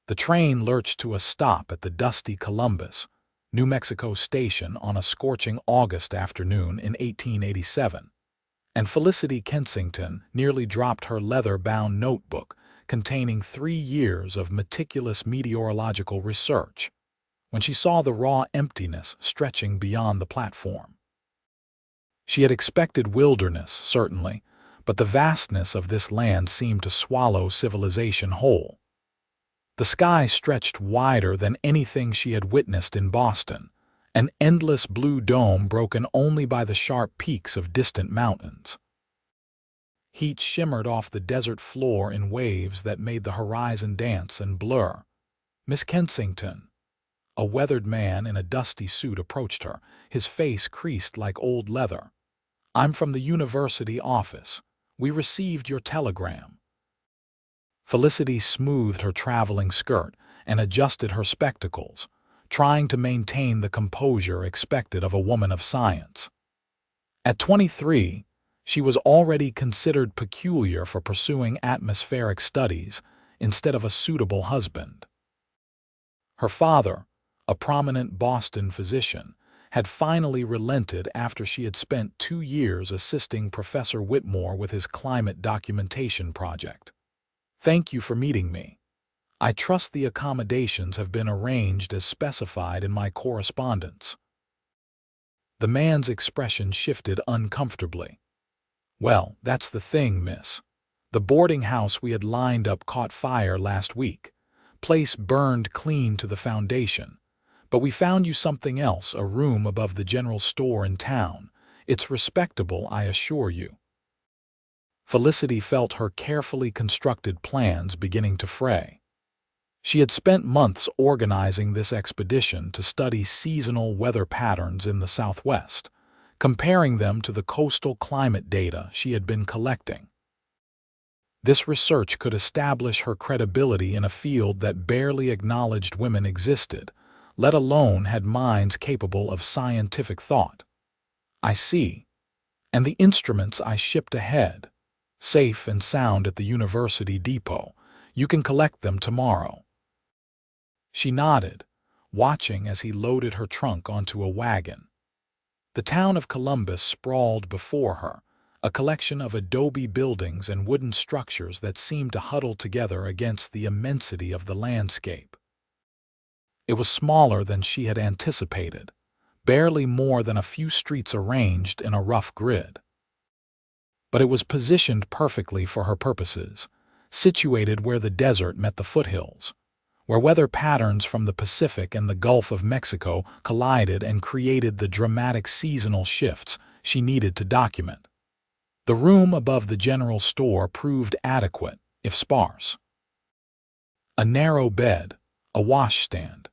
The train lurched to a stop at the dusty Columbus, New Mexico station on a scorching August afternoon in 1887, and Felicity Kensington nearly dropped her leather-bound notebook containing 3 years of meticulous meteorological research when she saw the raw emptiness stretching beyond the platform. She had expected wilderness, certainly, but the vastness of this land seemed to swallow civilization whole. The sky stretched wider than anything she had witnessed in Boston, an endless blue dome broken only by the sharp peaks of distant mountains. Heat shimmered off the desert floor in waves that made the horizon dance and blur. Miss Kensington, a weathered man in a dusty suit, approached her, his face creased like old leather. "I'm from the university office. We received your telegram." Felicity smoothed her traveling skirt and adjusted her spectacles, trying to maintain the composure expected of a woman of science. At 23, she was already considered peculiar for pursuing atmospheric studies instead of a suitable husband. Her father, a prominent Boston physician, had finally relented after she had spent 2 years assisting Professor Whitmore with his climate documentation project. "Thank you for meeting me. I trust the accommodations have been arranged as specified in my correspondence." The man's expression shifted uncomfortably. "Well, that's the thing, miss. The boarding house we had lined up caught fire last week. Place burned clean to the foundation. But we found you something else, a room above the general store in town. It's respectable, I assure you." Felicity felt her carefully constructed plans beginning to fray. She had spent months organizing this expedition to study seasonal weather patterns in the Southwest, comparing them to the coastal climate data she had been collecting. This research could establish her credibility in a field that barely acknowledged women existed, let alone had minds capable of scientific thought. "I see. And the instruments I shipped ahead, safe and sound at the university depot. You can collect them tomorrow." She nodded, watching as he loaded her trunk onto a wagon. The town of Columbus sprawled before her, a collection of adobe buildings and wooden structures that seemed to huddle together against the immensity of the landscape. It was smaller than she had anticipated, barely more than a few streets arranged in a rough grid. But it was positioned perfectly for her purposes, situated where the desert met the foothills, where weather patterns from the Pacific and the Gulf of Mexico collided and created the dramatic seasonal shifts she needed to document. The room above the general store proved adequate, if sparse. A narrow bed, a washstand,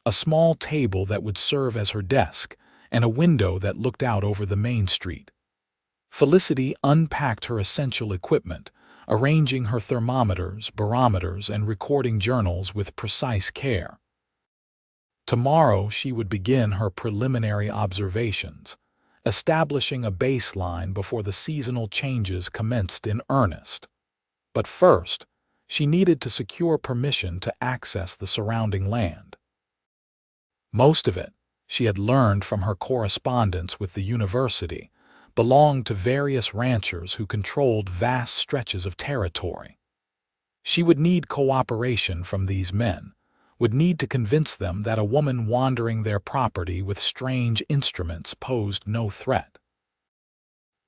a small table that would serve as her desk, and a window that looked out over the main street. Felicity unpacked her essential equipment, arranging her thermometers, barometers, and recording journals with precise care. Tomorrow she would begin her preliminary observations, establishing a baseline before the seasonal changes commenced in earnest. But first, she needed to secure permission to access the surrounding land. Most of it, she had learned from her correspondence with the university, belonged to various ranchers who controlled vast stretches of territory. She would need cooperation from these men, would need to convince them that a woman wandering their property with strange instruments posed no threat.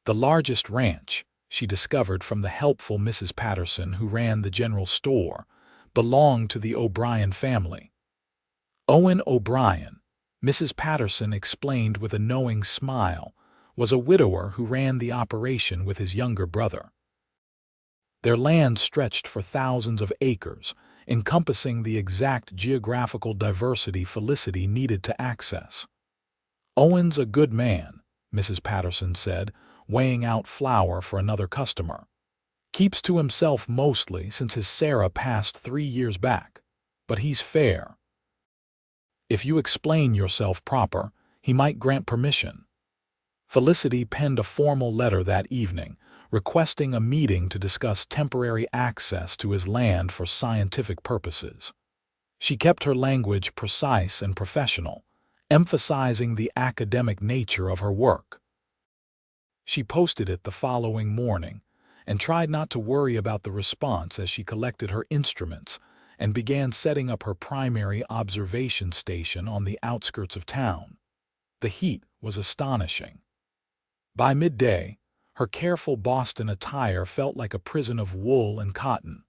The largest ranch, she discovered from the helpful Mrs. Patterson who ran the general store, belonged to the O'Brien family. Owen O'Brien, Mrs. Patterson explained with a knowing smile, was a widower who ran the operation with his younger brother. Their land stretched for thousands of acres, encompassing the exact geographical diversity Felicity needed to access. "Owen's a good man," Mrs. Patterson said, weighing out flour for another customer. "Keeps to himself mostly since his Sarah passed 3 years back, but he's fair. If you explain yourself proper, he might grant permission." Felicity penned a formal letter that evening, requesting a meeting to discuss temporary access to his land for scientific purposes. She kept her language precise and professional, emphasizing the academic nature of her work. She posted it the following morning and tried not to worry about the response as she collected her instruments and began setting up her primary observation station on the outskirts of town. The heat was astonishing. By midday, her careful Boston attire felt like a prison of wool and cotton.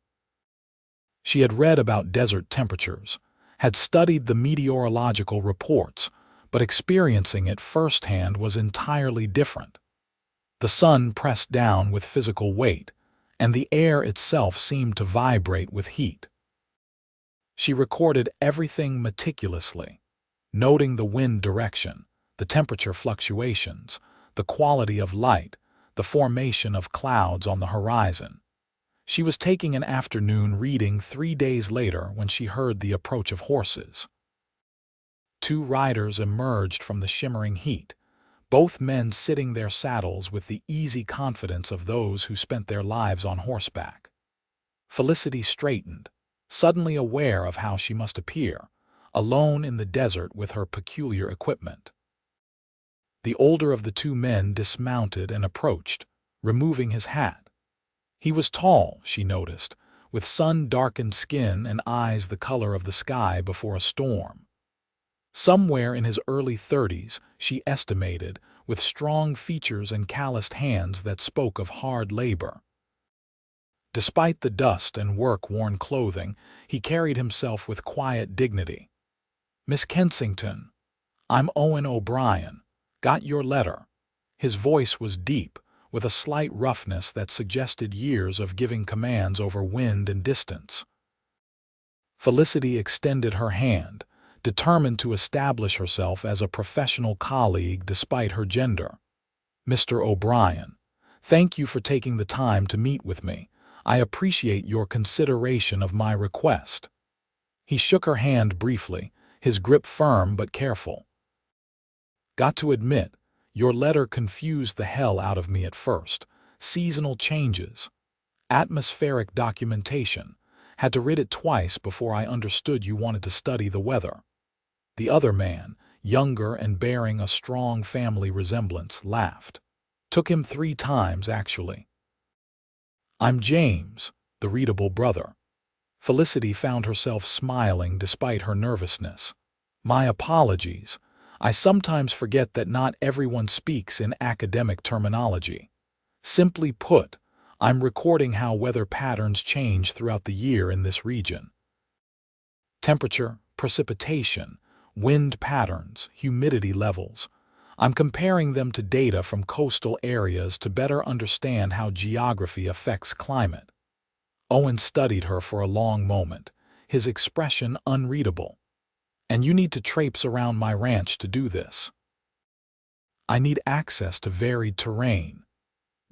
She had read about desert temperatures, had studied the meteorological reports, but experiencing it firsthand was entirely different. The sun pressed down with physical weight, and the air itself seemed to vibrate with heat. She recorded everything meticulously, noting the wind direction, the temperature fluctuations, the quality of light, the formation of clouds on the horizon. She was taking an afternoon reading 3 days later when she heard the approach of horses. 2 riders emerged from the shimmering heat, both men sitting their saddles with the easy confidence of those who spent their lives on horseback. Felicity straightened, suddenly aware of how she must appear, alone in the desert with her peculiar equipment. The older of the 2 men dismounted and approached, removing his hat. He was tall, she noticed, with sun-darkened skin and eyes the color of the sky before a storm. Somewhere in his early 30s, she estimated, with strong features and calloused hands that spoke of hard labor. Despite the dust and work-worn clothing, he carried himself with quiet dignity. "Miss Kensington, I'm Owen O'Brien. Got your letter." His voice was deep, with a slight roughness that suggested years of giving commands over wind and distance. Felicity extended her hand, determined to establish herself as a professional colleague despite her gender. "Mr. O'Brien, thank you for taking the time to meet with me. I appreciate your consideration of my request." He shook her hand briefly, his grip firm but careful. "Got to admit, your letter confused the hell out of me at first. Seasonal changes, atmospheric documentation. Had to read it twice before I understood you wanted to study the weather." The other man, younger and bearing a strong family resemblance, laughed. "Took him 3 times, actually." "I'm James, the readable brother." Felicity found herself smiling despite her nervousness. "My apologies. I sometimes forget that not everyone speaks in academic terminology. Simply put, I'm recording how weather patterns change throughout the year in this region. Temperature, precipitation, wind patterns, humidity levels. I'm comparing them to data from coastal areas to better understand how geography affects climate." Owen studied her for a long moment, his expression unreadable. "And you need to traipse around my ranch to do this." "I need access to varied terrain.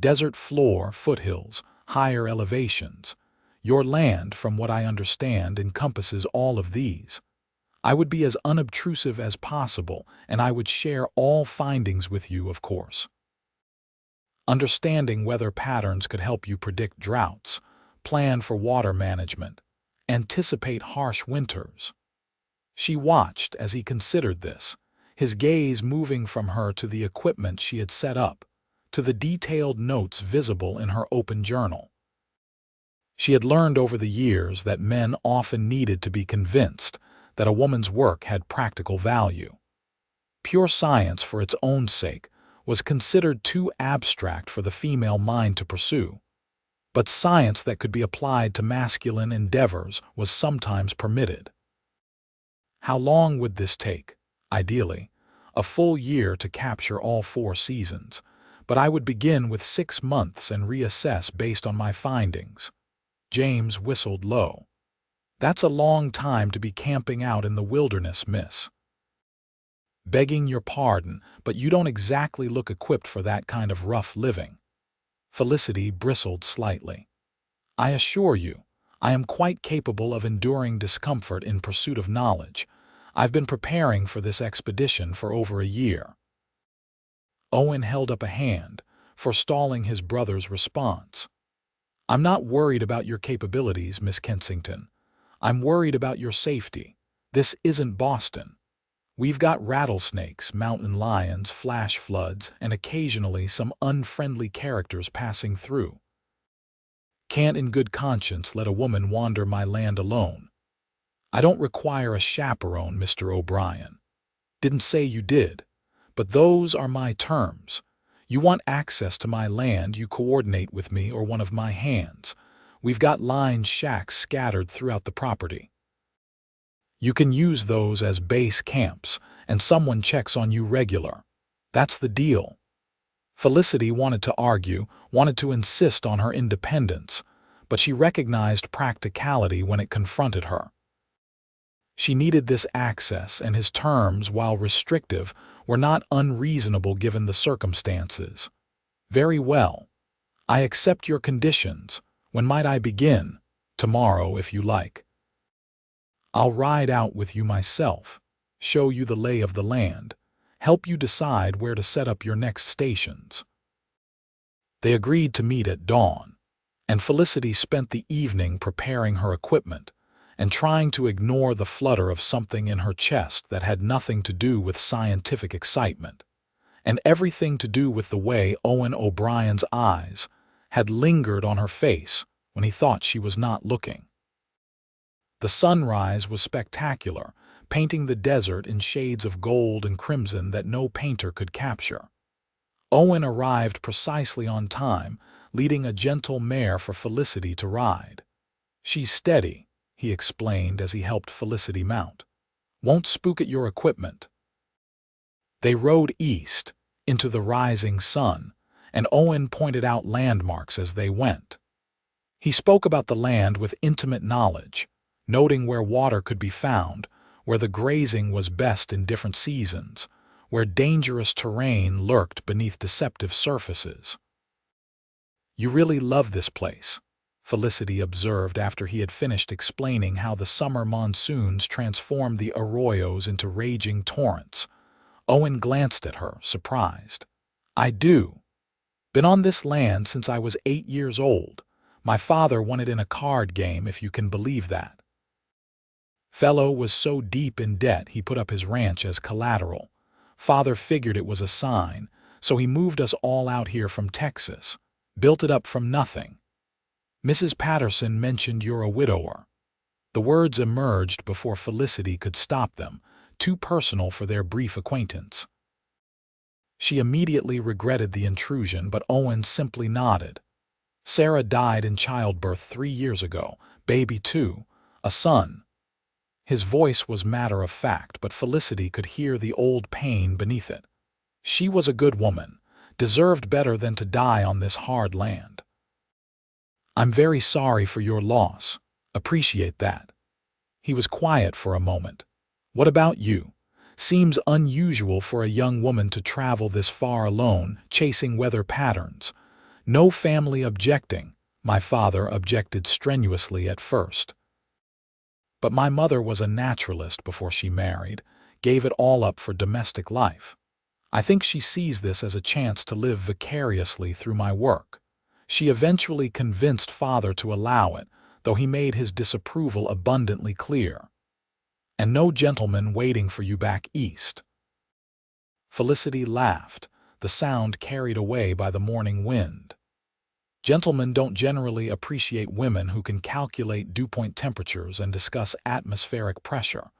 Desert floor, foothills, higher elevations. Your land, from what I understand, encompasses all of these. I would be as unobtrusive as possible, and I would share all findings with you, of course. Understanding weather patterns could help you predict droughts, plan for water management, anticipate harsh winters." She watched as he considered this, his gaze moving from her to the equipment she had set up, to the detailed notes visible in her open journal. She had learned over the years that men often needed to be convinced that a woman's work had practical value. Pure science for its own sake was considered too abstract for the female mind to pursue, but science that could be applied to masculine endeavors was sometimes permitted. How long would this take? Ideally, a full year to capture all 4 seasons, but I would begin with 6 months and reassess based on my findings. James whistled low. "That's a long time to be camping out in the wilderness, miss." "Begging your pardon, but you don't exactly look equipped for that kind of rough living." Felicity bristled slightly. "I assure you, I am quite capable of enduring discomfort in pursuit of knowledge. I've been preparing for this expedition for over a year." Owen held up a hand, forestalling his brother's response. "I'm not worried about your capabilities, Miss Kensington. I'm worried about your safety. This isn't Boston. We've got rattlesnakes, mountain lions, flash floods, and occasionally some unfriendly characters passing through. Can't in good conscience let a woman wander my land alone. I don't require a chaperone, Mr. O'Brien. Didn't say you did, but those are my terms. You want access to my land, you coordinate with me or one of my hands. We've got lined shacks scattered throughout the property. You can use those as base camps, and someone checks on you regular. That's the deal. Felicity wanted to argue, wanted to insist on her independence, but she recognized practicality when it confronted her. She needed this access, and his terms, while restrictive, were not unreasonable given the circumstances. Very well. I accept your conditions. When might I begin? Tomorrow, if you like. I'll ride out with you myself, show you the lay of the land, help you decide where to set up your next stations. They agreed to meet at dawn, and Felicity spent the evening preparing her equipment and trying to ignore the flutter of something in her chest that had nothing to do with scientific excitement, and everything to do with the way Owen O'Brien's eyes had lingered on her face when he thought she was not looking. The sunrise was spectacular, painting the desert in shades of gold and crimson that no painter could capture. Owen arrived precisely on time, leading a gentle mare for Felicity to ride. She's steady, he explained as he helped Felicity mount. Won't spook at your equipment. They rode east, into the rising sun, and Owen pointed out landmarks as they went. He spoke about the land with intimate knowledge, noting where water could be found, where the grazing was best in different seasons, where dangerous terrain lurked beneath deceptive surfaces. You really love this place, Felicity observed after he had finished explaining how the summer monsoons transformed the arroyos into raging torrents. Owen glanced at her, surprised. I do. Been on this land since I was 8 years old. My father won it in a card game, if you can believe that. Fellow was so deep in debt he put up his ranch as collateral. Father figured it was a sign, so he moved us all out here from Texas, built it up from nothing. Mrs. Patterson mentioned you're a widower. The words emerged before Felicity could stop them, too personal for their brief acquaintance. She immediately regretted the intrusion, but Owen simply nodded. Sarah died in childbirth 3 years ago, baby too, a son. His voice was matter-of-fact, but Felicity could hear the old pain beneath it. She was a good woman, deserved better than to die on this hard land. I'm very sorry for your loss. Appreciate that. He was quiet for a moment. What about you? Seems unusual for a young woman to travel this far alone, chasing weather patterns. No family objecting. My father objected strenuously at first. But my mother was a naturalist before she married, gave it all up for domestic life. I think she sees this as a chance to live vicariously through my work. She eventually convinced father to allow it, though he made his disapproval abundantly clear. And no gentleman waiting for you back east. Felicity laughed, the sound carried away by the morning wind. Gentlemen don't generally appreciate women who can calculate dew point temperatures and discuss atmospheric pressure.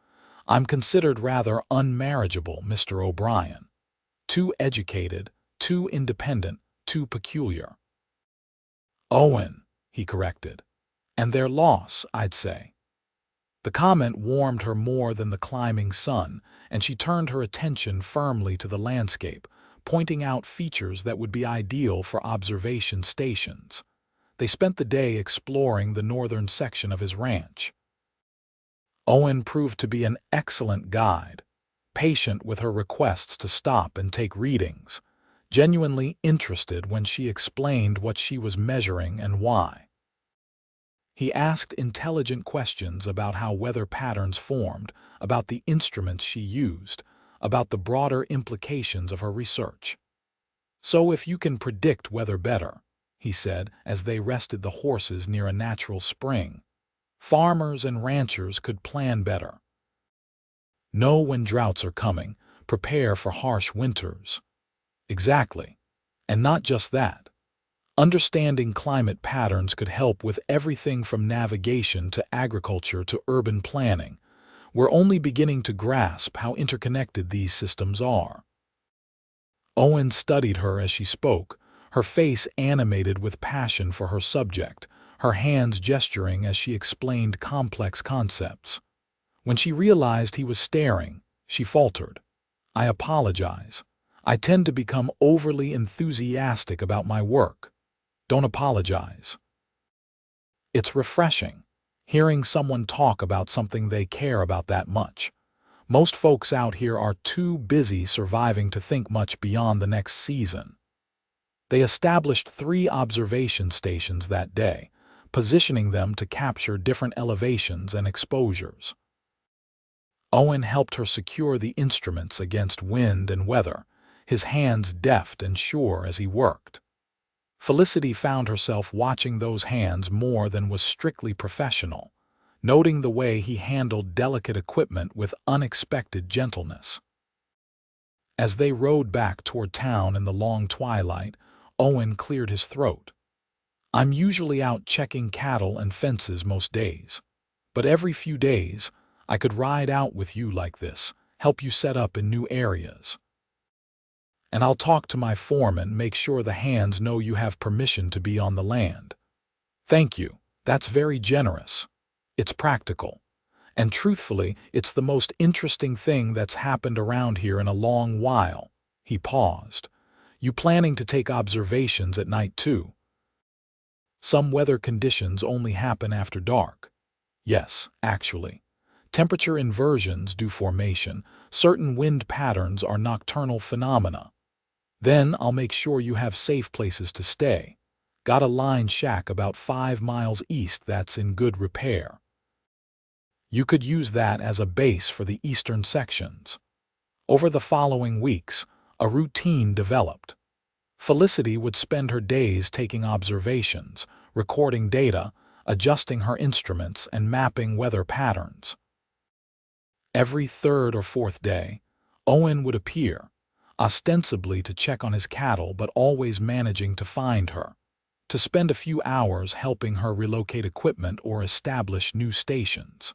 I'm considered rather unmarriageable, Mr. O'Brien. Too educated, too independent, too peculiar. Owen, he corrected. And their loss, I'd say. The comment warmed her more than the climbing sun, and she turned her attention firmly to the landscape, pointing out features that would be ideal for observation stations. They spent the day exploring the northern section of his ranch. Owen proved to be an excellent guide, patient with her requests to stop and take readings, genuinely interested when she explained what she was measuring and why. He asked intelligent questions about how weather patterns formed, about the instruments she used, about the broader implications of her research. So if you can predict weather better, he said as they rested the horses near a natural spring. Farmers and ranchers could plan better. Know when droughts are coming, prepare for harsh winters. Exactly. And not just that. Understanding climate patterns could help with everything from navigation to agriculture to urban planning. We're only beginning to grasp how interconnected these systems are. Owen studied her as she spoke, her face animated with passion for her subject, her hands gesturing as she explained complex concepts. When she realized he was staring, she faltered. "I apologize. I tend to become overly enthusiastic about my work." "Don't apologize." It's refreshing, hearing someone talk about something they care about that much. Most folks out here are too busy surviving to think much beyond the next season. They established 3 observation stations that day, positioning them to capture different elevations and exposures. Owen helped her secure the instruments against wind and weather, his hands deft and sure as he worked. Felicity found herself watching those hands more than was strictly professional, noting the way he handled delicate equipment with unexpected gentleness. As they rode back toward town in the long twilight, Owen cleared his throat. "I'm usually out checking cattle and fences most days, but every few days I could ride out with you like this, help you set up in new areas. And I'll talk to my foreman, make sure the hands know you have permission to be on the land." "Thank you. That's very generous. It's practical. And truthfully, it's the most interesting thing that's happened around here in a long while." He paused. "You planning to take observations at night too?" "Some weather conditions only happen after dark." "Yes, actually. Temperature inversions do formation. Certain wind patterns are nocturnal phenomena. Then I'll make sure you have safe places to stay. Got a line shack about 5 miles east that's in good repair. You could use that as a base for the eastern sections." Over the following weeks, a routine developed. Felicity would spend her days taking observations, recording data, adjusting her instruments, and mapping weather patterns. Every 3rd or 4th day, Owen would appear, ostensibly to check on his cattle but always managing to find her, to spend a few hours helping her relocate equipment or establish new stations.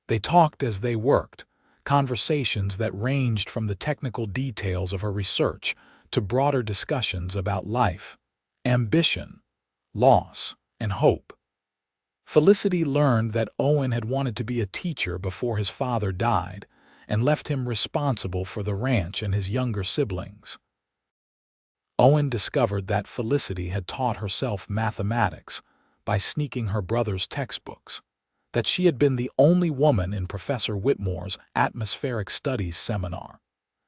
They talked as they worked, conversations that ranged from the technical details of her research to broader discussions about life, ambition, loss, and hope. Felicity learned that Owen had wanted to be a teacher before his father died and left him responsible for the ranch and his younger siblings. Owen discovered that Felicity had taught herself mathematics by sneaking her brother's textbooks, that she had been the only woman in Professor Whitmore's atmospheric studies seminar,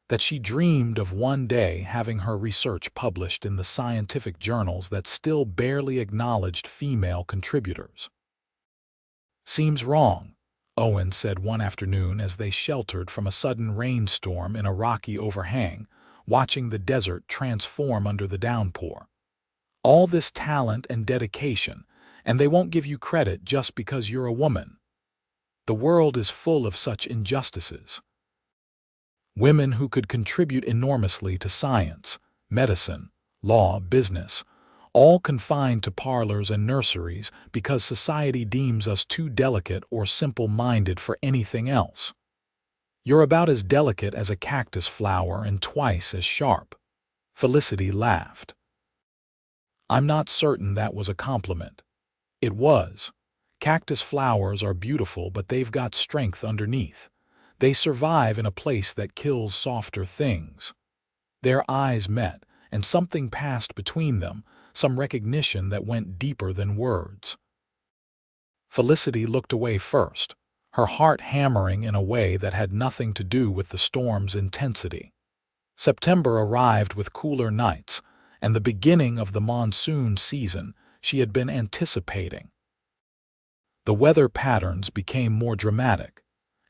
that she dreamed of one day having her research published in the scientific journals that still barely acknowledged female contributors. "Seems wrong," Owen said one afternoon as they sheltered from a sudden rainstorm in a rocky overhang, watching the desert transform under the downpour. "All this talent and dedication, and they won't give you credit just because you're a woman. The world is full of such injustices. Women who could contribute enormously to science, medicine, law, business, all confined to parlors and nurseries because society deems us too delicate or simple-minded for anything else. You're about as delicate as a cactus flower and twice as sharp." Felicity laughed. "I'm not certain that was a compliment." "It was. Cactus flowers are beautiful, but they've got strength underneath. They survive in a place that kills softer things." Their eyes met, and something passed between them, some recognition that went deeper than words. Felicity looked away first, her heart hammering in a way that had nothing to do with the storm's intensity. September arrived with cooler nights, and the beginning of the monsoon season she had been anticipating. The weather patterns became more dramatic,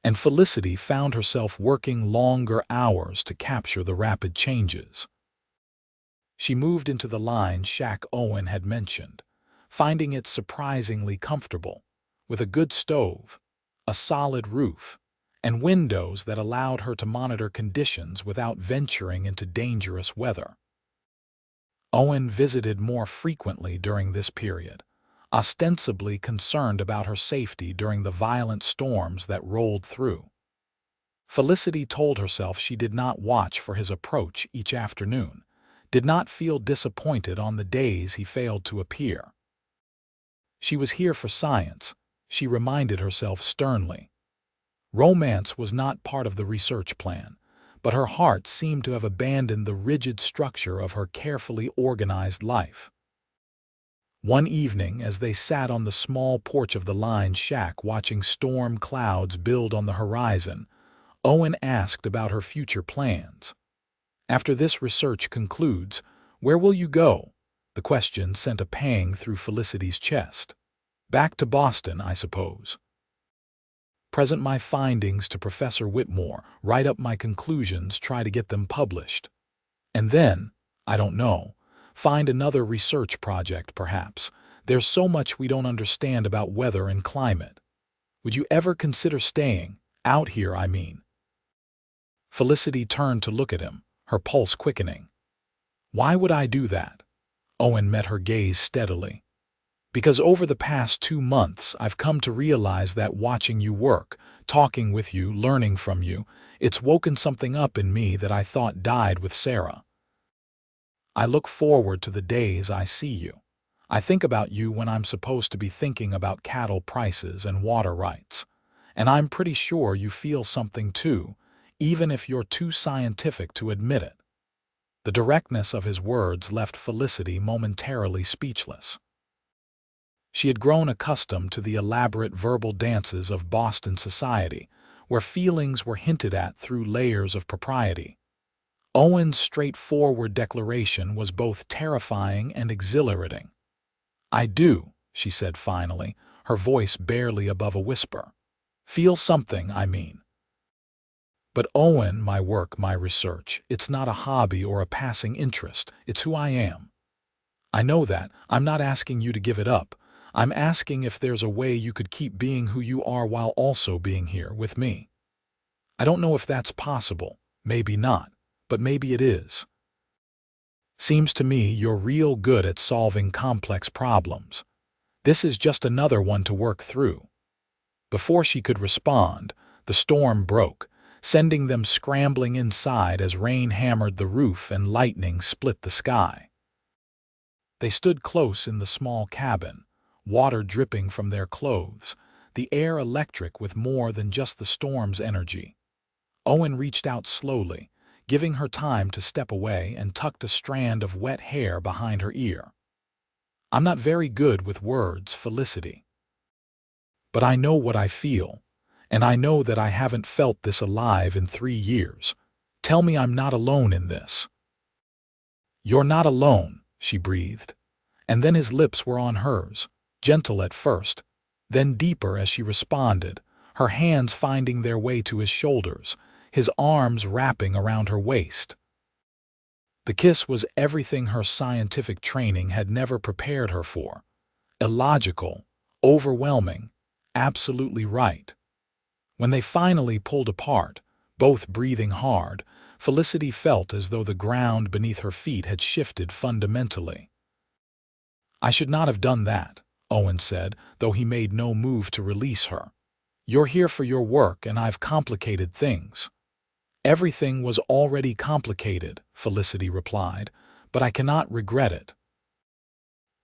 and Felicity found herself working longer hours to capture the rapid changes. She moved into the line shack Owen had mentioned, finding it surprisingly comfortable, with a good stove, a solid roof, and windows that allowed her to monitor conditions without venturing into dangerous weather. Owen visited more frequently during this period, ostensibly concerned about her safety during the violent storms that rolled through. Felicity told herself she did not watch for his approach each afternoon, did not feel disappointed on the days he failed to appear. She was here for science, she reminded herself sternly. Romance was not part of the research plan, but her heart seemed to have abandoned the rigid structure of her carefully organized life. One evening, as they sat on the small porch of the line shack watching storm clouds build on the horizon, Owen asked about her future plans. "After this research concludes, where will you go?" The question sent a pang through Felicity's chest. "Back to Boston, I suppose. Present my findings to Professor Whitmore, write up my conclusions, try to get them published. And then, I don't know, find another research project perhaps. There's so much we don't understand about weather and climate. Would you ever consider staying, out here, I mean?" Felicity turned to look at him, her pulse quickening. "Why would I do that?" Owen met her gaze steadily. "Because over the past 2 months I've come to realize that watching you work, talking with you, learning from you, it's woken something up in me that I thought died with Sarah. I look forward to the days I see you. I think about you when I'm supposed to be thinking about cattle prices and water rights. And I'm pretty sure you feel something too, even if you're too scientific to admit it." The directness of his words left Felicity momentarily speechless. She had grown accustomed to the elaborate verbal dances of Boston society, where feelings were hinted at through layers of propriety. Owen's straightforward declaration was both terrifying and exhilarating. "I do," she said finally, her voice barely above a whisper. "Feel something, I mean. But Owen, my work, my research, it's not a hobby or a passing interest, it's who I am. I know that. I'm not asking you to give it up. I'm asking if there's a way you could keep being who you are while also being here with me. I don't know if that's possible, maybe not, but maybe it is. Seems to me you're real good at solving complex problems. This is just another one to work through." Before she could respond, the storm broke, sending them scrambling inside as rain hammered the roof and lightning split the sky. They stood close in the small cabin, water dripping from their clothes, the air electric with more than just the storm's energy. Owen reached out slowly, giving her time to step away, and tucked a strand of wet hair behind her ear. "I'm not very good with words, Felicity. But I know what I feel, and I know that I haven't felt this alive in 3 years. Tell me I'm not alone in this." "You're not alone," she breathed. And then his lips were on hers, gentle at first, then deeper as she responded, her hands finding their way to his shoulders, his arms wrapping around her waist. The kiss was everything her scientific training had never prepared her for. Illogical, overwhelming, absolutely right. When they finally pulled apart, both breathing hard, Felicity felt as though the ground beneath her feet had shifted fundamentally. "I should not have done that," Owen said, though he made no move to release her. "You're here for your work, and I've complicated things." "Everything was already complicated," Felicity replied, "but I cannot regret it."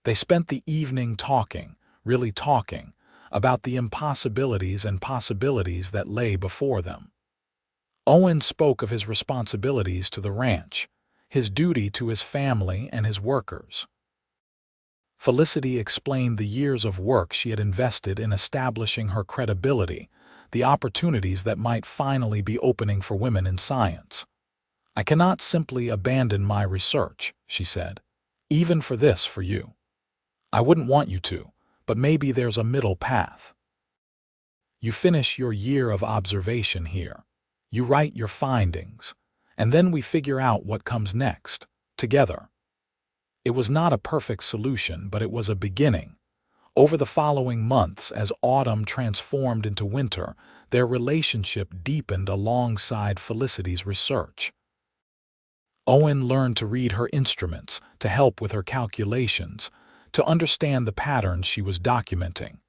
They spent the evening talking, really talking, about the impossibilities and possibilities that lay before them. Owen spoke of his responsibilities to the ranch, his duty to his family and his workers. Felicity explained the years of work she had invested in establishing her credibility, the opportunities that might finally be opening for women in science. "I cannot simply abandon my research," she said, "even for this, for you. I wouldn't want you to, but maybe there's a middle path. You finish your year of observation here. You write your findings, and then we figure out what comes next, together." It was not a perfect solution, but it was a beginning. Over the following months, as autumn transformed into winter, their relationship deepened alongside Felicity's research. Owen learned to read her instruments, to help with her calculations, to understand the patterns she was documenting.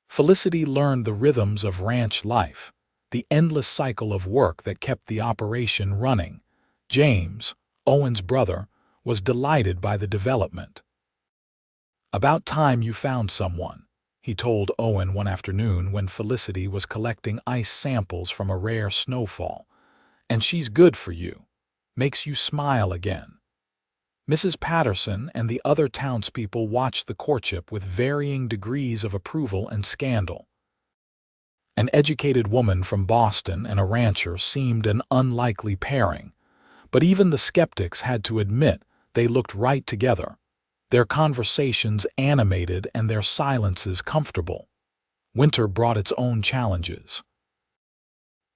Felicity learned the rhythms of ranch life, the endless cycle of work that kept the operation running. James, Owen's brother, was delighted by the development. "About time you found someone," he told Owen one afternoon when Felicity was collecting ice samples from a rare snowfall. "And she's good for you. Makes you smile again." Mrs. Patterson and the other townspeople watched the courtship with varying degrees of approval and scandal. An educated woman from Boston and a rancher seemed an unlikely pairing, but even the skeptics had to admit they looked right together. Their conversations animated and their silences comfortable. Winter brought its own challenges.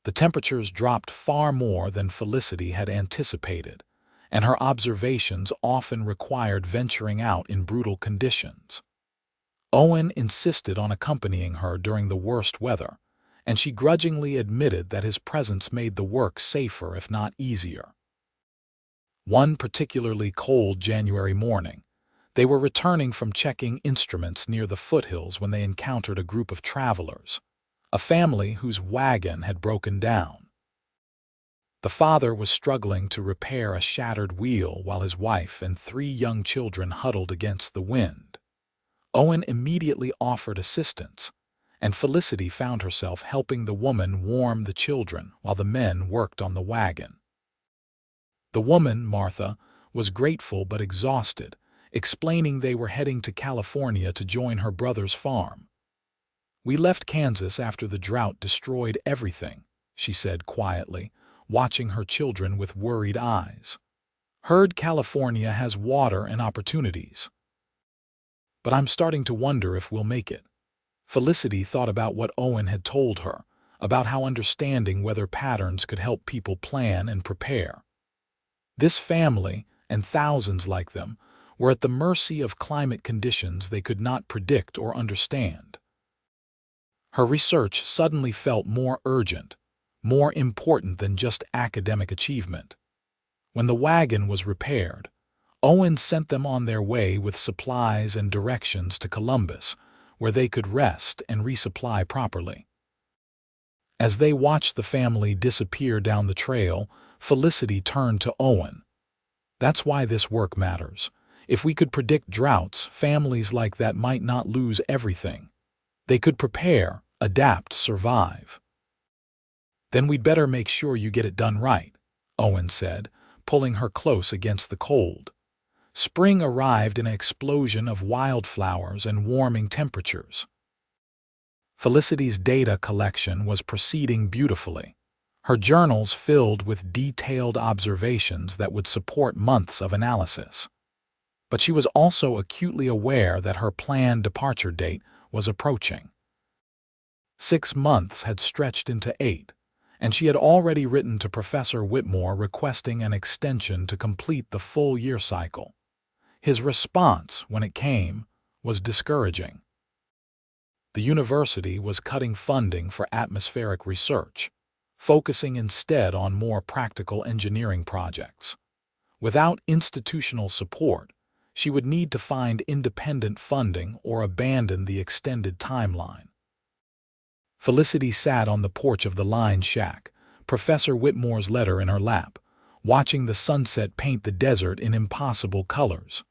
The temperatures dropped far more than Felicity had anticipated, and her observations often required venturing out in brutal conditions. Owen insisted on accompanying her during the worst weather, and she grudgingly admitted that his presence made the work safer if not easier. One particularly cold January morning, they were returning from checking instruments near the foothills when they encountered a group of travelers, a family whose wagon had broken down. The father was struggling to repair a shattered wheel while his wife and 3 young children huddled against the wind. Owen immediately offered assistance, and Felicity found herself helping the woman warm the children while the men worked on the wagon. The woman, Martha, was grateful but exhausted, explaining they were heading to California to join her brother's farm. "We left Kansas after the drought destroyed everything," she said quietly, watching her children with worried eyes. "Heard California has water and opportunities. But I'm starting to wonder if we'll make it." Felicity thought about what Owen had told her, about how understanding weather patterns could help people plan and prepare. This family, and thousands like them, were at the mercy of climate conditions they could not predict or understand. Her research suddenly felt more urgent, more important than just academic achievement. When the wagon was repaired, Owen sent them on their way with supplies and directions to Columbus, where they could rest and resupply properly. As they watched the family disappear down the trail, Felicity turned to Owen. "That's why this work matters. If we could predict droughts, families like that might not lose everything. They could prepare, adapt, survive." "Then we'd better make sure you get it done right," Owen said, pulling her close against the cold. Spring arrived in an explosion of wildflowers and warming temperatures. Felicity's data collection was proceeding beautifully, her journals filled with detailed observations that would support months of analysis. But she was also acutely aware that her planned departure date was approaching. 6 months had stretched into 8, and she had already written to Professor Whitmore requesting an extension to complete the full year cycle. His response, when it came, was discouraging. The university was cutting funding for atmospheric research, focusing instead on more practical engineering projects. Without institutional support, she would need to find independent funding or abandon the extended timeline. Felicity sat on the porch of the Line Shack, Professor Whitmore's letter in her lap, watching the sunset paint the desert in impossible colors.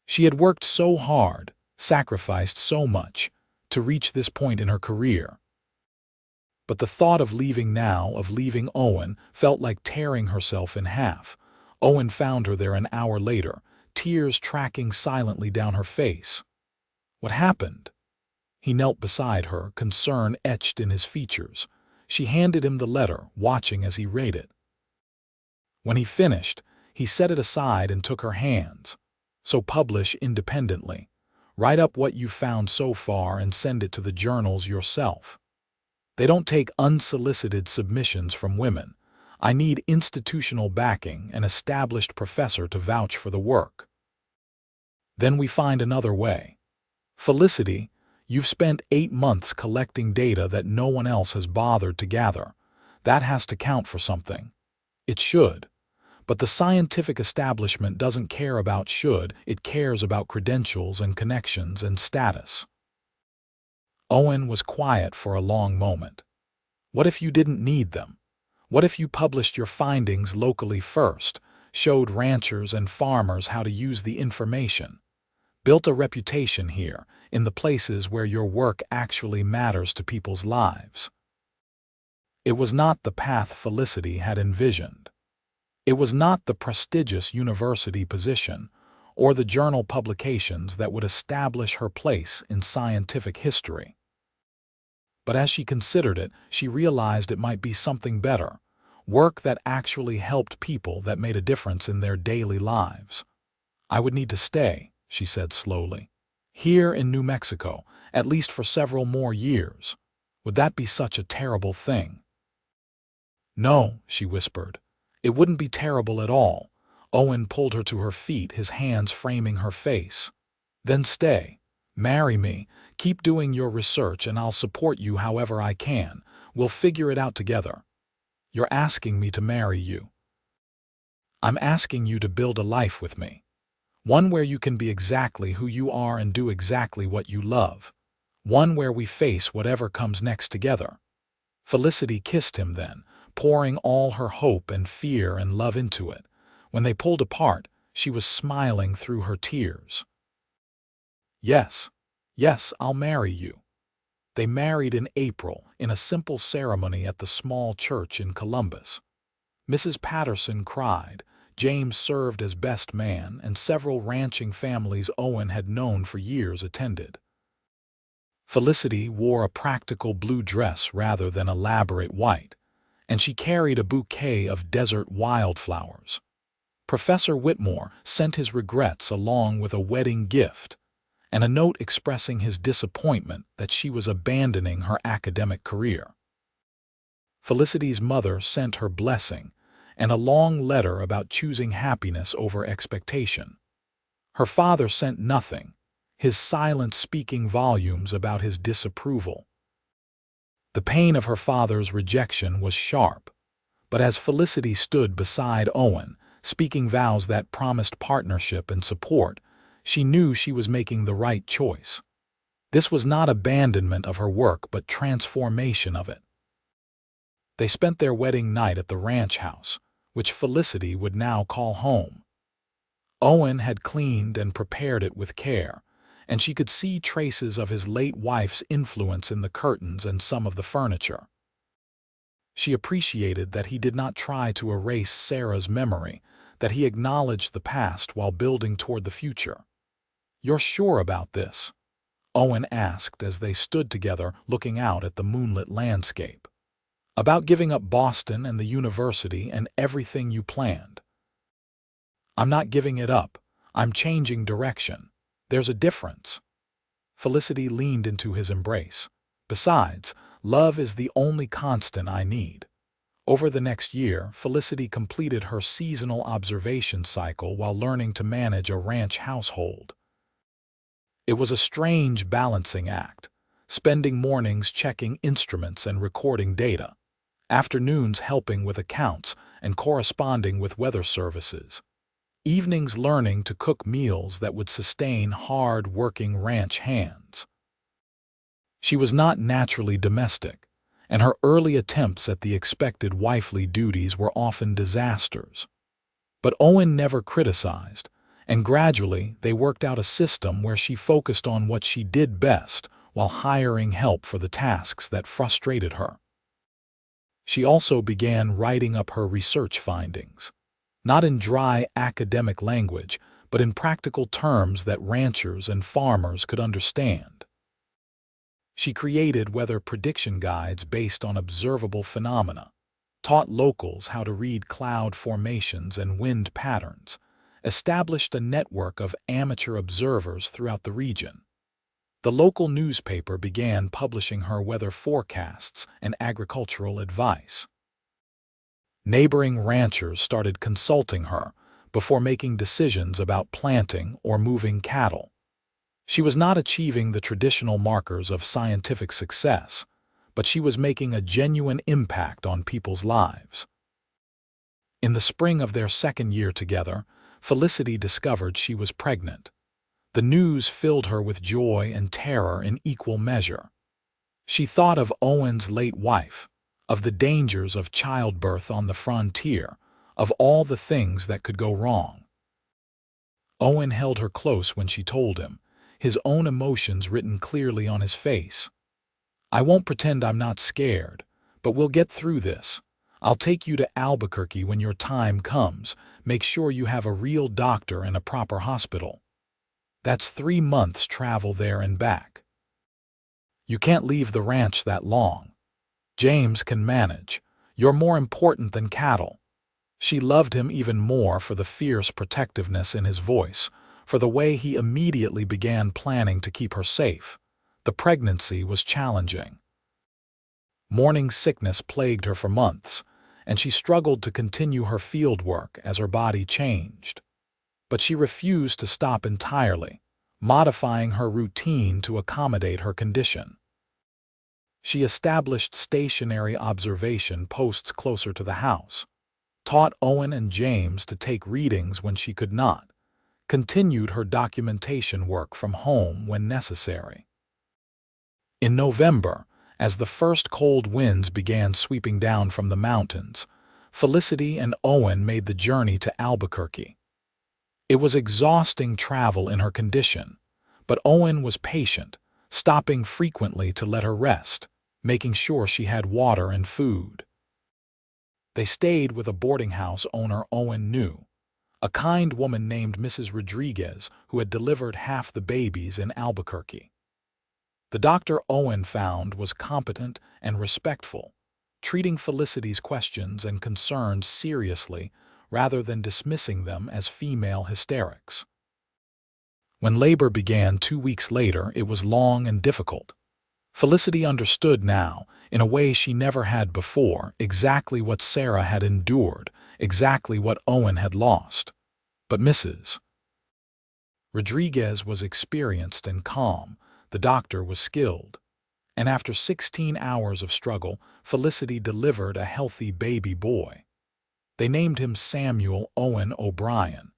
She had worked so hard, sacrificed so much, to reach this point in her career. But the thought of leaving now, of leaving Owen, felt like tearing herself in half. Owen found her there an hour later, tears tracking silently down her face. "What happened?" He knelt beside her, concern etched in his features. She handed him the letter, watching as he read it. When he finished, he set it aside and took her hands. "So publish independently. Write up what you've found so far and send it to the journals yourself. They don't take unsolicited submissions from women. I need institutional backing, an established professor to vouch for the work. Then we find another way." Felicity, you've spent 8 months collecting data that no one else has bothered to gather. That has to count for something. It should. But the scientific establishment doesn't care about should, it cares about credentials and connections and status. Owen was quiet for a long moment. What if you didn't need them? What if you published your findings locally first, showed ranchers and farmers how to use the information, built a reputation here, in the places where your work actually matters to people's lives? It was not the path Felicity had envisioned. It was not the prestigious university position or the journal publications that would establish her place in scientific history. But as she considered it, she realized it might be something better, work that actually helped people, that made a difference in their daily lives. I would need to stay, she said slowly, here in New Mexico, at least for several more years. Would that be such a terrible thing? No, she whispered. It wouldn't be terrible at all. Owen pulled her to her feet, his hands framing her face. Then stay. Marry me. Keep doing your research and I'll support you however I can. We'll figure it out together. You're asking me to marry you. I'm asking you to build a life with me. One where you can be exactly who you are and do exactly what you love. One where we face whatever comes next together. Felicity kissed him then, pouring all her hope and fear and love into it. When they pulled apart, she was smiling through her tears. Yes, yes, I'll marry you. They married in April in a simple ceremony at the small church in Columbus. Mrs. Patterson cried, James served as best man, and several ranching families Owen had known for years attended. Felicity wore a practical blue dress rather than elaborate white, and she carried a bouquet of desert wildflowers. Professor Whitmore sent his regrets along with a wedding gift and a note expressing his disappointment that she was abandoning her academic career. Felicity's mother sent her blessing and a long letter about choosing happiness over expectation. Her father sent nothing, his silence speaking volumes about his disapproval. The pain of her father's rejection was sharp, but as Felicity stood beside Owen, speaking vows that promised partnership and support, she knew she was making the right choice. This was not abandonment of her work, but transformation of it. They spent their wedding night at the ranch house, which Felicity would now call home. Owen had cleaned and prepared it with care, and she could see traces of his late wife's influence in the curtains and some of the furniture. She appreciated that he did not try to erase Sarah's memory, that he acknowledged the past while building toward the future. "You're sure about this?" Owen asked as they stood together looking out at the moonlit landscape. "About giving up Boston and the university and everything you planned?" "I'm not giving it up. I'm changing direction. There's a difference." Felicity leaned into his embrace. "Besides, love is the only constant I need." Over the next year, Felicity completed her seasonal observation cycle while learning to manage a ranch household. It was a strange balancing act, spending mornings checking instruments and recording data, afternoons helping with accounts and corresponding with weather services, evenings learning to cook meals that would sustain hard-working ranch hands. She was not naturally domestic, and her early attempts at the expected wifely duties were often disasters. But Owen never criticized, and gradually they worked out a system where she focused on what she did best while hiring help for the tasks that frustrated her. She also began writing up her research findings, not in dry academic language, but in practical terms that ranchers and farmers could understand. She created weather prediction guides based on observable phenomena, taught locals how to read cloud formations and wind patterns, established a network of amateur observers throughout the region. The local newspaper began publishing her weather forecasts and agricultural advice. Neighboring ranchers started consulting her before making decisions about planting or moving cattle. She was not achieving the traditional markers of scientific success, but she was making a genuine impact on people's lives. In the spring of their second year together, Felicity discovered she was pregnant. The news filled her with joy and terror in equal measure. She thought of Owen's late wife, of the dangers of childbirth on the frontier, of all the things that could go wrong. Owen held her close when she told him, his own emotions written clearly on his face. "I won't pretend I'm not scared, but we'll get through this. I'll take you to Albuquerque when your time comes. Make sure you have a real doctor and a proper hospital. That's 3 months travel there and back. You can't leave the ranch that long. James can manage. You're more important than cattle." She loved him even more for the fierce protectiveness in his voice, for the way he immediately began planning to keep her safe. The pregnancy was challenging. Morning sickness plagued her for months, and she struggled to continue her field work as her body changed. But she refused to stop entirely, modifying her routine to accommodate her condition. She established stationary observation posts closer to the house, taught Owen and James to take readings when she could not, continued her documentation work from home when necessary. In November, as the first cold winds began sweeping down from the mountains, Felicity and Owen made the journey to Albuquerque. It was exhausting travel in her condition, but Owen was patient, stopping frequently to let her rest, making sure she had water and food. They stayed with a boarding house owner Owen knew, a kind woman named Mrs. Rodriguez who had delivered half the babies in Albuquerque. The doctor Owen found was competent and respectful, treating Felicity's questions and concerns seriously rather than dismissing them as female hysterics. When labor began 2 weeks later, it was long and difficult. Felicity understood now, in a way she never had before, exactly what Sarah had endured, exactly what Owen had lost. But Mrs. Rodriguez was experienced and calm, the doctor was skilled, and after 16 hours of struggle, Felicity delivered a healthy baby boy. They named him Samuel Owen O'Brien,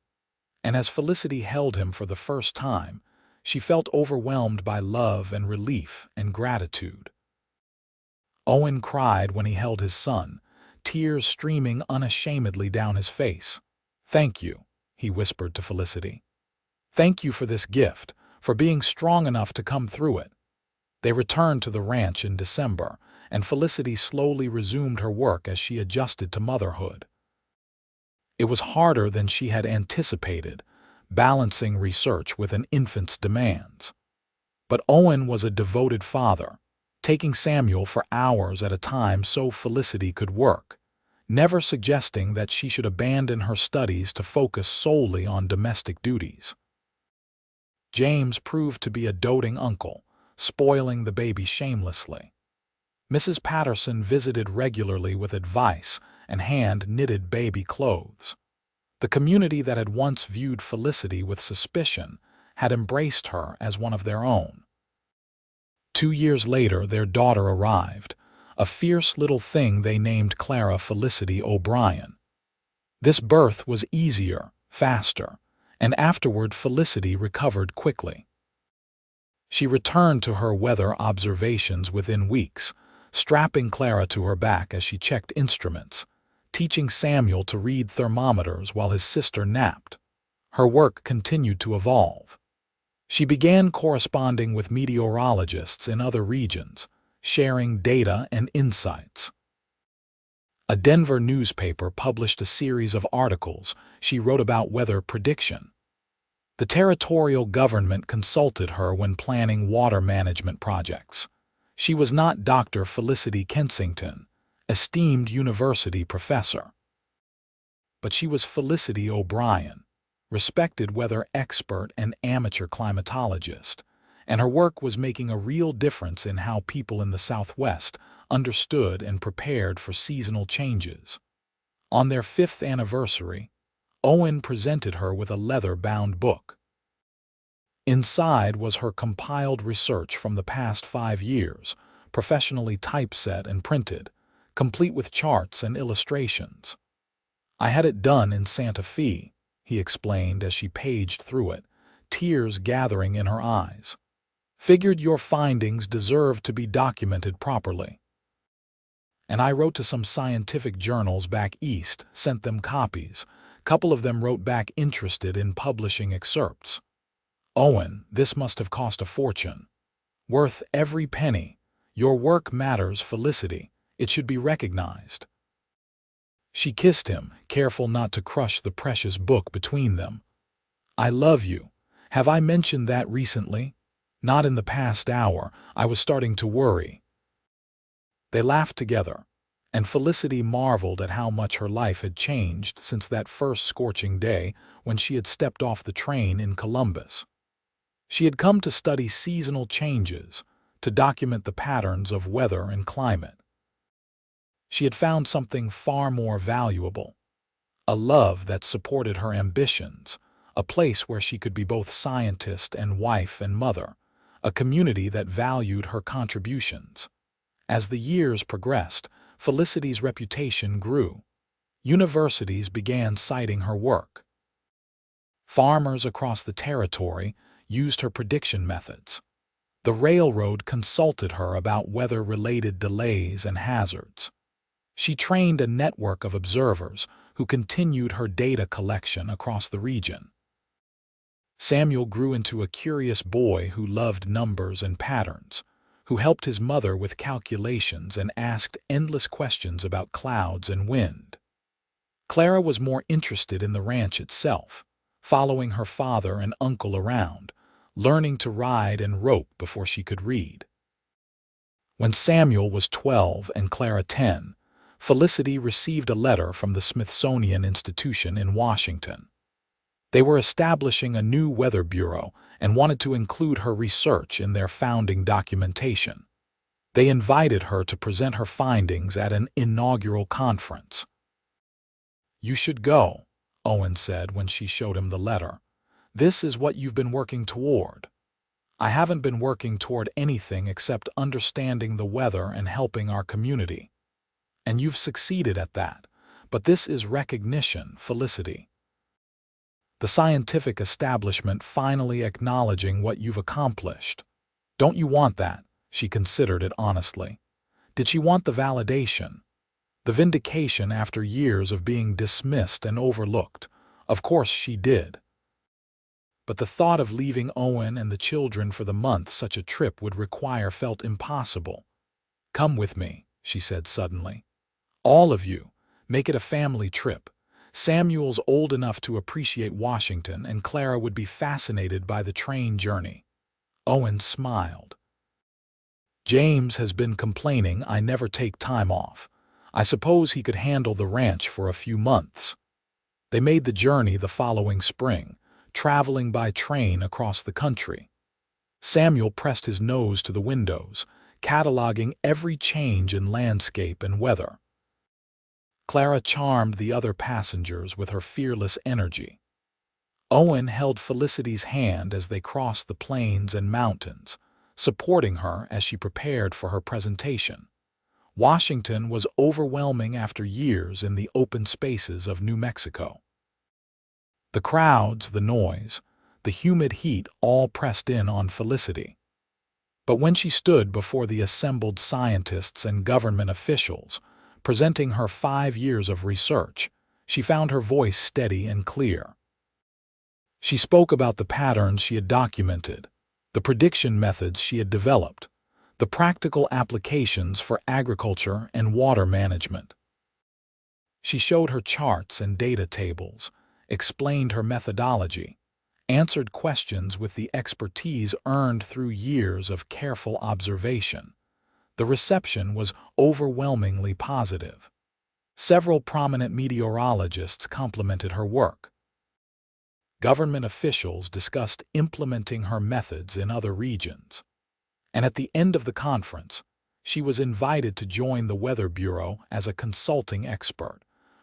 and as Felicity held him for the first time, she felt overwhelmed by love and relief and gratitude. Owen cried when he held his son, tears streaming unashamedly down his face. "Thank you," he whispered to Felicity. "Thank you for this gift, for being strong enough to come through it." They returned to the ranch in December, and Felicity slowly resumed her work as she adjusted to motherhood. It was harder than she had anticipated, balancing research with an infant's demands. But Owen was a devoted father, taking Samuel for hours at a time so Felicity could work, never suggesting that she should abandon her studies to focus solely on domestic duties. James proved to be a doting uncle, spoiling the baby shamelessly. Mrs. Patterson visited regularly with advice and hand-knitted baby clothes. The community that had once viewed Felicity with suspicion had embraced her as one of their own. 2 years later, their daughter arrived, a fierce little thing they named Clara Felicity O'Brien. This birth was easier, faster, and afterward Felicity recovered quickly. She returned to her weather observations within weeks, strapping Clara to her back as she checked instruments, teaching Samuel to read thermometers while his sister napped. Her work continued to evolve. She began corresponding with meteorologists in other regions, sharing data and insights. A Denver newspaper published a series of articles she wrote about weather prediction. The territorial government consulted her when planning water management projects. She was not Dr. Felicity Kensington, esteemed university professor, but she was Felicity O'Brien, respected weather expert and amateur climatologist, and her work was making a real difference in how people in the Southwest understood and prepared for seasonal changes. On their 5th anniversary, Owen presented her with a leather-bound book. Inside was her compiled research from the past 5 years, professionally typeset and printed, complete with charts and illustrations. "I had it done in Santa Fe," he explained as she paged through it, tears gathering in her eyes. "Figured your findings deserved to be documented properly. And I wrote to some scientific journals back east, sent them copies. Couple of them wrote back interested in publishing excerpts. Owen, this must have cost a fortune. Worth every penny. Your work matters, Felicity. It should be recognized." She kissed him, careful not to crush the precious book between them. "I love you. Have I mentioned that recently?" "Not in the past hour. I was starting to worry." They laughed together, and Felicity marveled at how much her life had changed since that first scorching day when she had stepped off the train in Columbus. She had come to study seasonal changes, to document the patterns of weather and climate. She had found something far more valuable, a love that supported her ambitions, a place where she could be both scientist and wife and mother, a community that valued her contributions. As the years progressed, Felicity's reputation grew. Universities began citing her work. Farmers across the territory used her prediction methods. The railroad consulted her about weather-related delays and hazards. She trained a network of observers who continued her data collection across the region. Samuel grew into a curious boy who loved numbers and patterns, who helped his mother with calculations and asked endless questions about clouds and wind. Clara was more interested in the ranch itself, following her father and uncle around, learning to ride and rope before she could read. When Samuel was 12 and Clara 10, Felicity received a letter from the Smithsonian Institution in Washington. They were establishing a new weather bureau and wanted to include her research in their founding documentation. They invited her to present her findings at an inaugural conference. "You should go," Owen said when she showed him the letter. "This is what you've been working toward." "I haven't been working toward anything except understanding the weather and helping our community. And you've succeeded at that. But this is recognition, Felicity. The scientific establishment finally acknowledging what you've accomplished. Don't you want that?" She considered it honestly. Did she want the validation? The vindication after years of being dismissed and overlooked? Of course she did. But the thought of leaving Owen and the children for the month such a trip would require felt impossible. "Come with me," she said suddenly. "All of you. Make it a family trip. Samuel's old enough to appreciate Washington, and Clara would be fascinated by the train journey." Owen smiled. "James has been complaining I never take time off. I suppose he could handle the ranch for a few months." They made the journey the following spring, traveling by train across the country. Samuel pressed his nose to the windows, cataloging every change in landscape and weather. Clara charmed the other passengers with her fearless energy. Owen held Felicity's hand as they crossed the plains and mountains, supporting her as she prepared for her presentation. Washington was overwhelming after years in the open spaces of New Mexico. The crowds, the noise, the humid heat all pressed in on Felicity. But when she stood before the assembled scientists and government officials, presenting her 5 years of research, she found her voice steady and clear. She spoke about the patterns she had documented, the prediction methods she had developed, the practical applications for agriculture and water management. She showed her charts and data tables, explained her methodology, answered questions with the expertise earned through years of careful observation. The reception was overwhelmingly positive. Several prominent meteorologists complimented her work. Government officials discussed implementing her methods in other regions. And at the end of the conference, she was invited to join the Weather Bureau as a consulting expert,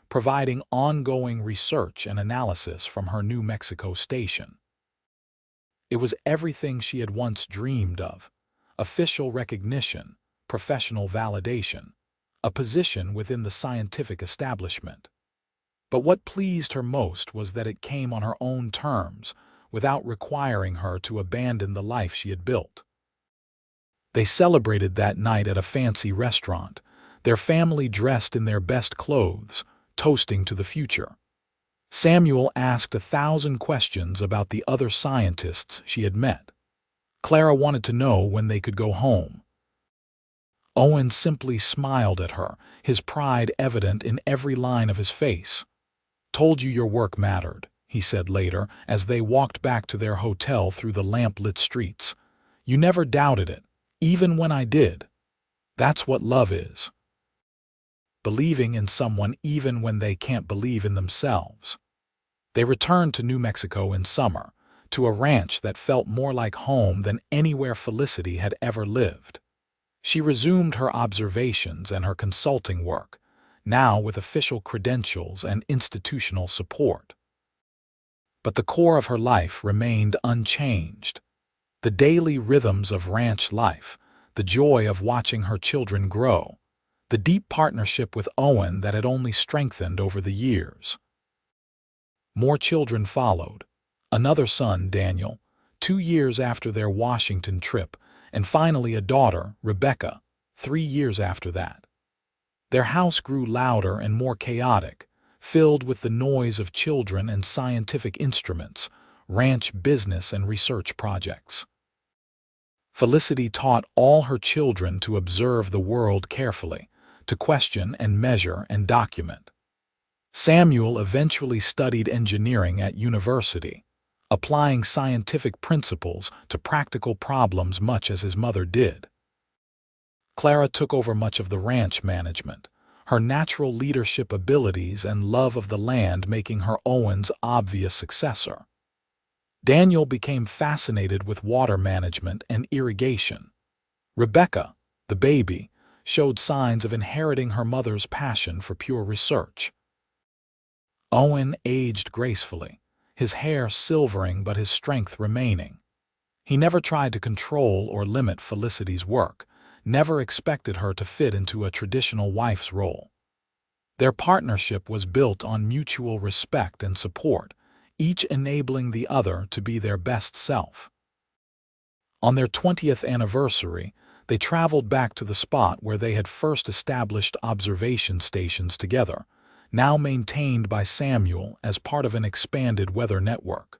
providing ongoing research and analysis from her New Mexico station. It was everything she had once dreamed of: official recognition, professional validation, a position within the scientific establishment. But what pleased her most was that it came on her own terms, without requiring her to abandon the life she had built. They celebrated that night at a fancy restaurant, their family dressed in their best clothes, toasting to the future. Samuel asked 1,000 questions about the other scientists she had met. Clara wanted to know when they could go home. Owen simply smiled at her, his pride evident in every line of his face. "Told you your work mattered," he said later, as they walked back to their hotel through the lamp-lit streets. "You never doubted it, even when I did. That's what love is. Believing in someone even when they can't believe in themselves." They returned to New Mexico in summer, to a ranch that felt more like home than anywhere Felicity had ever lived. She resumed her observations and her consulting work, now with official credentials and institutional support. But the core of her life remained unchanged. The daily rhythms of ranch life, the joy of watching her children grow, the deep partnership with Owen that had only strengthened over the years. More children followed. Another son, Daniel, 2 years after their Washington trip, and finally a daughter, Rebecca, 3 years after that. Their house grew louder and more chaotic, filled with the noise of children and scientific instruments, ranch business and research projects. Felicity taught all her children to observe the world carefully, to question and measure and document. Samuel eventually studied engineering at university, applying scientific principles to practical problems much as his mother did. Clara took over much of the ranch management, her natural leadership abilities and love of the land making her Owen's obvious successor. Daniel became fascinated with water management and irrigation. Rebecca, the baby, showed signs of inheriting her mother's passion for pure research. Owen aged gracefully, his hair silvering but his strength remaining. He never tried to control or limit Felicity's work, never expected her to fit into a traditional wife's role. Their partnership was built on mutual respect and support, each enabling the other to be their best self. On their 20th anniversary, they traveled back to the spot where they had first established observation stations together, now maintained by Samuel as part of an expanded weather network.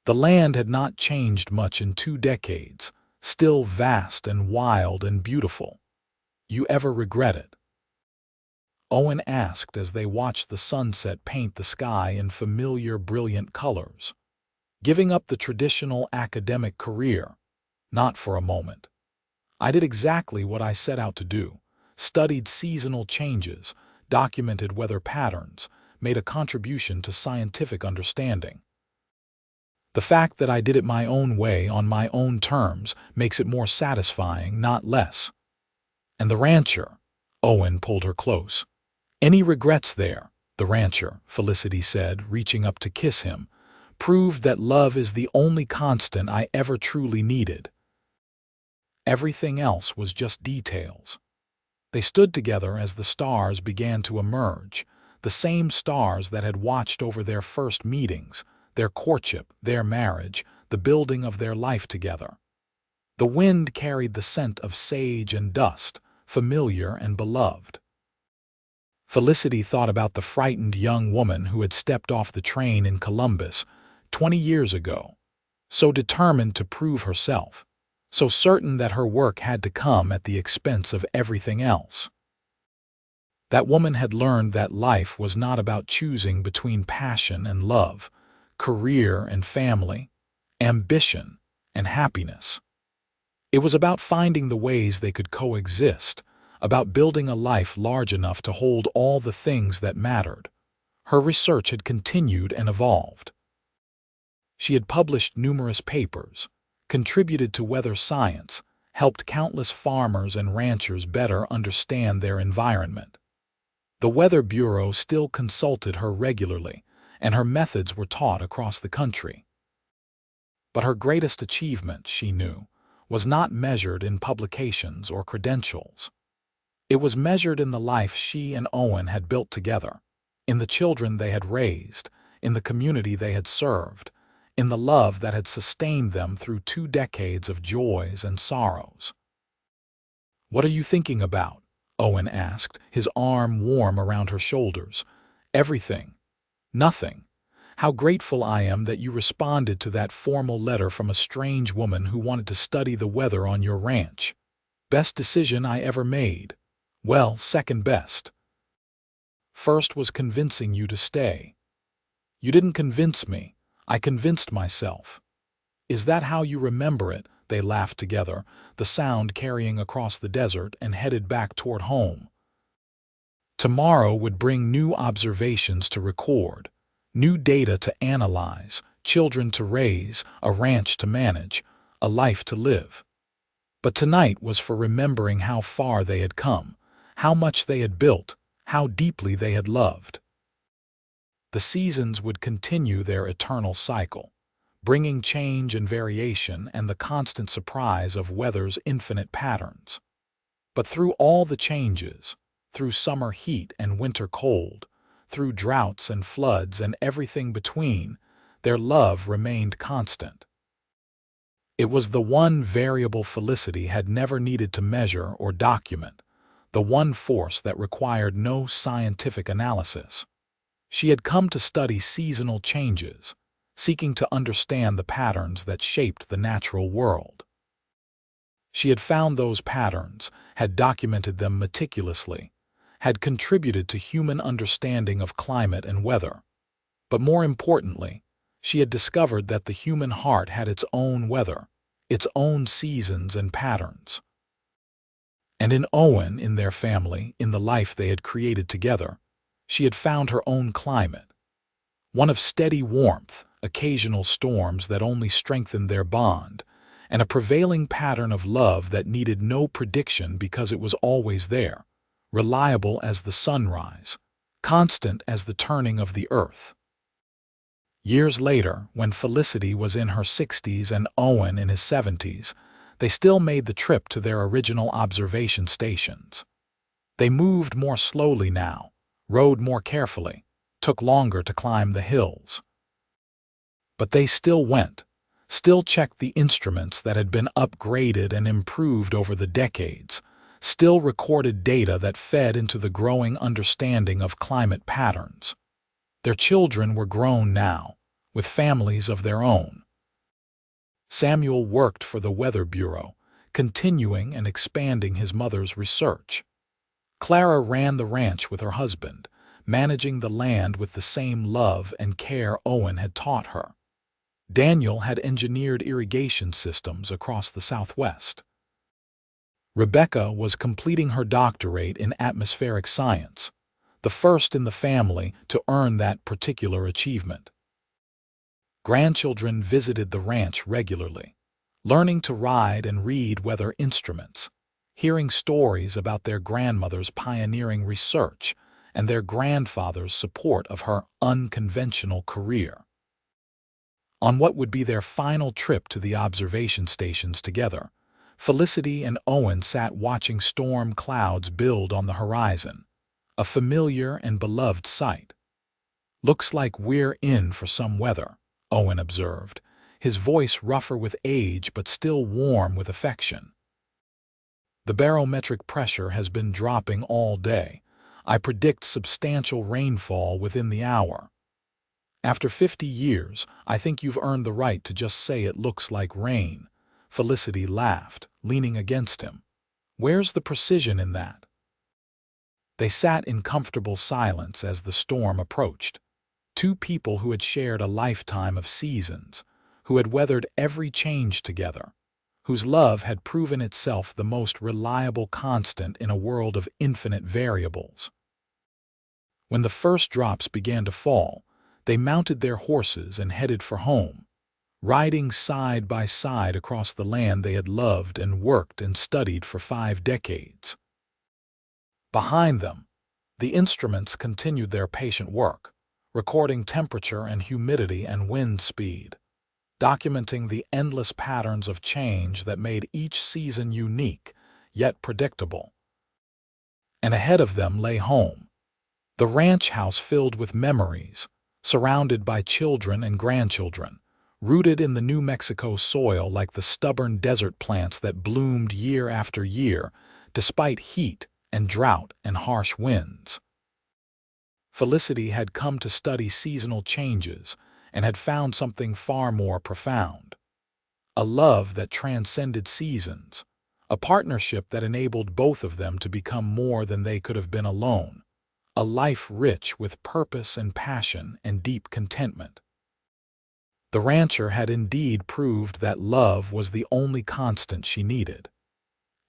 The land had not changed much in 2 decades, still vast and wild and beautiful. "You ever regret it?" Owen asked as they watched the sunset paint the sky in familiar, brilliant colors. "Giving up the traditional academic career? Not for a moment. I did exactly what I set out to do, studied seasonal changes, documented weather patterns, made a contribution to scientific understanding. The fact that I did it my own way on my own terms makes it more satisfying, not less." "And the rancher?" Owen pulled her close. "Any regrets there?" "The rancher," Felicity said, reaching up to kiss him, "proved that love is the only constant I ever truly needed. Everything else was just details." They stood together as the stars began to emerge, the same stars that had watched over their first meetings, their courtship, their marriage, the building of their life together. The wind carried the scent of sage and dust, familiar and beloved. Felicity thought about the frightened young woman who had stepped off the train in Columbus 20 years ago, so determined to prove herself, so certain that her work had to come at the expense of everything else. That woman had learned that life was not about choosing between passion and love, career and family, ambition and happiness. It was about finding the ways they could coexist, about building a life large enough to hold all the things that mattered. Her research had continued and evolved. She had published numerous papers, contributed to weather science, helped countless farmers and ranchers better understand their environment. The Weather Bureau still consulted her regularly, and her methods were taught across the country. But her greatest achievement, she knew, was not measured in publications or credentials. It was measured in the life she and Owen had built together, in the children they had raised, in the community they had served, in the love that had sustained them through 2 decades of joys and sorrows. "What are you thinking about?" Owen asked, his arm warm around her shoulders. "Everything. Nothing. How grateful I am that you responded to that formal letter from a strange woman who wanted to study the weather on your ranch. Best decision I ever made. Well, second best. First was convincing you to stay. You didn't convince me. I convinced myself. Is that how you remember it?" They laughed together, the sound carrying across the desert, and headed back toward home. Tomorrow would bring new observations to record, new data to analyze, children to raise, a ranch to manage, a life to live. But tonight was for remembering how far they had come, how much they had built, how deeply they had loved. The seasons would continue their eternal cycle, bringing change and variation and the constant surprise of weather's infinite patterns. But through all the changes, through summer heat and winter cold, through droughts and floods and everything between, their love remained constant. It was the one variable Felicity had never needed to measure or document, the one force that required no scientific analysis. She had come to study seasonal changes, seeking to understand the patterns that shaped the natural world. She had found those patterns, had documented them meticulously, had contributed to human understanding of climate and weather. But more importantly, she had discovered that the human heart had its own weather, its own seasons and patterns. And in Owen, in their family, in the life they had created together, she had found her own climate. One of steady warmth, occasional storms that only strengthened their bond, and a prevailing pattern of love that needed no prediction because it was always there, reliable as the sunrise, constant as the turning of the earth. Years later, when Felicity was in her 60s and Owen in his 70s, they still made the trip to their original observation stations. They moved more slowly now, rode more carefully, took longer to climb the hills. But they still went, still checked the instruments that had been upgraded and improved over the decades, still recorded data that fed into the growing understanding of climate patterns. Their children were grown now, with families of their own. Samuel worked for the Weather Bureau, continuing and expanding his mother's research. Clara ran the ranch with her husband, managing the land with the same love and care Owen had taught her. Daniel had engineered irrigation systems across the Southwest. Rebecca was completing her doctorate in atmospheric science, the first in the family to earn that particular achievement. Grandchildren visited the ranch regularly, learning to ride and read weather instruments, hearing stories about their grandmother's pioneering research and their grandfather's support of her unconventional career. On what would be their final trip to the observation stations together, Felicity and Owen sat watching storm clouds build on the horizon, a familiar and beloved sight. "Looks like we're in for some weather," Owen observed, his voice rougher with age but still warm with affection. "The barometric pressure has been dropping all day. I predict substantial rainfall within the hour. After 50 years, I think you've earned the right to just say it looks like rain." Felicity laughed, leaning against him. "Where's the precision in that?" They sat in comfortable silence as the storm approached. Two people who had shared a lifetime of seasons, who had weathered every change together, whose love had proven itself the most reliable constant in a world of infinite variables. When the first drops began to fall, they mounted their horses and headed for home, riding side by side across the land they had loved and worked and studied for 5 decades. Behind them, the instruments continued their patient work, recording temperature and humidity and wind speed. documenting the endless patterns of change that made each season unique, yet predictable. And ahead of them lay home, the ranch house filled with memories, surrounded by children and grandchildren, rooted in the New Mexico soil like the stubborn desert plants that bloomed year after year, despite heat and drought and harsh winds. Felicity had come to study seasonal changes and had found something far more profound. A love that transcended seasons, a partnership that enabled both of them to become more than they could have been alone, a life rich with purpose and passion and deep contentment. The rancher had indeed proved that love was the only constant she needed.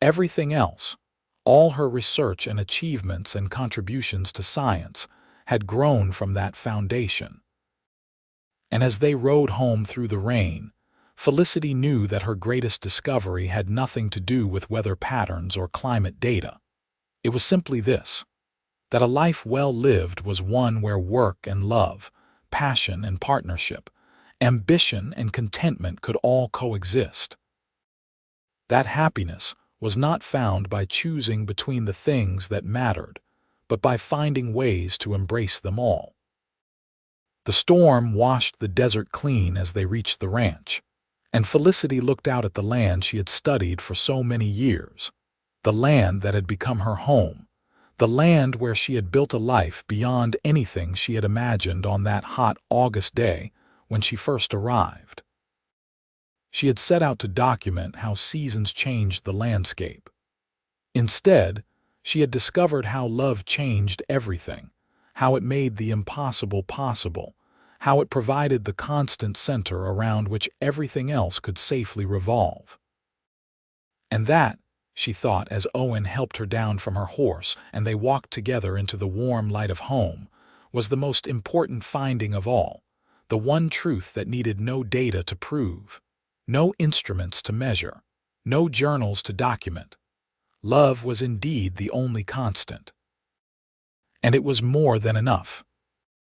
Everything else, all her research and achievements and contributions to science, had grown from that foundation. And as they rode home through the rain, Felicity knew that her greatest discovery had nothing to do with weather patterns or climate data. It was simply this: that a life well lived was one where work and love, passion and partnership, ambition and contentment could all coexist. That happiness was not found by choosing between the things that mattered, but by finding ways to embrace them all. The storm washed the desert clean as they reached the ranch, and Felicity looked out at the land she had studied for so many years, the land that had become her home, the land where she had built a life beyond anything she had imagined on that hot August day when she first arrived. She had set out to document how seasons changed the landscape. Instead, she had discovered how love changed everything, how it made the impossible possible, how it provided the constant center around which everything else could safely revolve. And that, she thought as Owen helped her down from her horse and they walked together into the warm light of home, was the most important finding of all, the one truth that needed no data to prove, no instruments to measure, no journals to document. Love was indeed the only constant. And it was more than enough.